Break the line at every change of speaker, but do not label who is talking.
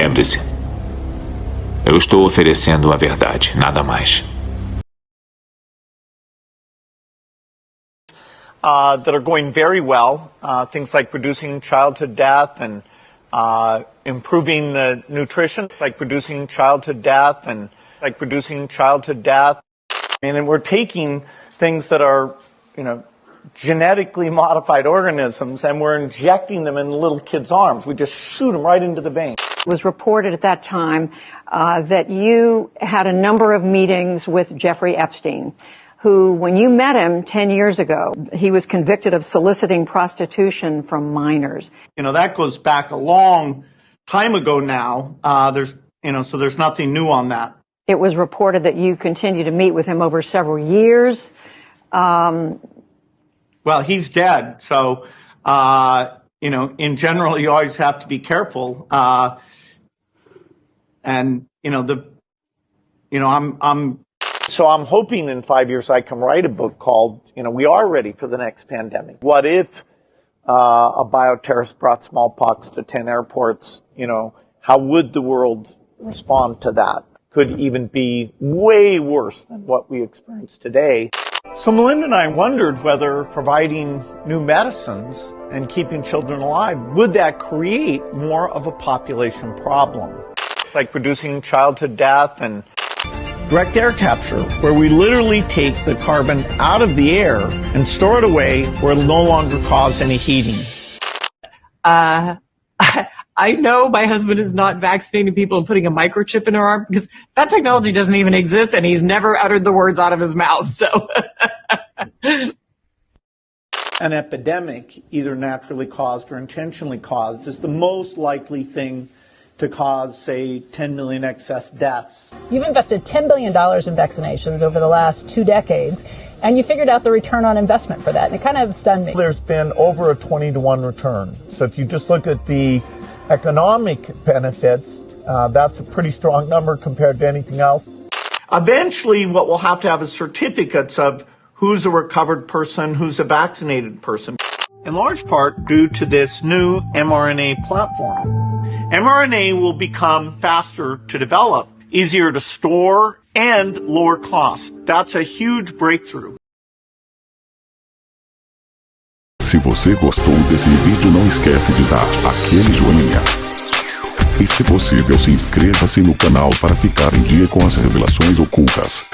Lembre-se, eu estou oferecendo a verdade, nada mais.
That are going very well, things like reducing childhood death and improving the nutrition, like reducing childhood death and And then we're taking things that are, genetically modified organisms, and we're injecting them in little kids' arms. We just shoot them right into the vein.
It was reported at that time that you had a number of meetings with Jeffrey Epstein, who, when you met him 10 years ago, he was convicted of soliciting prostitution from minors.
That goes back a long time ago now. So there's nothing new on that.
It was reported that you continued to meet with him over several years.
Well, he's dead, so in general, you always have to be careful. So I'm hoping in 5 years I can write a book called, We Are Ready for the Next Pandemic. What if a bioterrorist brought smallpox to 10 airports? How would the world respond to that? Could even be way worse than what we experience today. So Melinda and I wondered whether providing new medicines and keeping children alive, would that create more of a population problem? It's like reducing childhood death and direct air capture, where we literally take the carbon out of the air and store it away where it'll no longer cause any heating.
I know my husband is not vaccinating people and putting a microchip in her arm because that technology doesn't even exist, and he's never uttered the words out of his mouth. So,
an epidemic, either naturally caused or intentionally caused, is the most likely thing to cause, say, 10 million excess deaths.
You've invested $10 billion in vaccinations over the last 2 decades, and you figured out the return on investment for that, and it kind of stunned me.
There's been over a 20-to-1 return. So if you just look at the economic benefits, that's a pretty strong number compared to anything else. Eventually, what we'll have to have is certificates of who's a recovered person, who's a vaccinated person, in large part due to this new mRNA platform. mRNA will become faster to develop, easier to store, and lower cost. That's a huge breakthrough.
Se você gostou desse vídeo, não esquece de dar aquele joinha. E se possível, se inscreva-se no canal para ficar em dia com as revelações ocultas.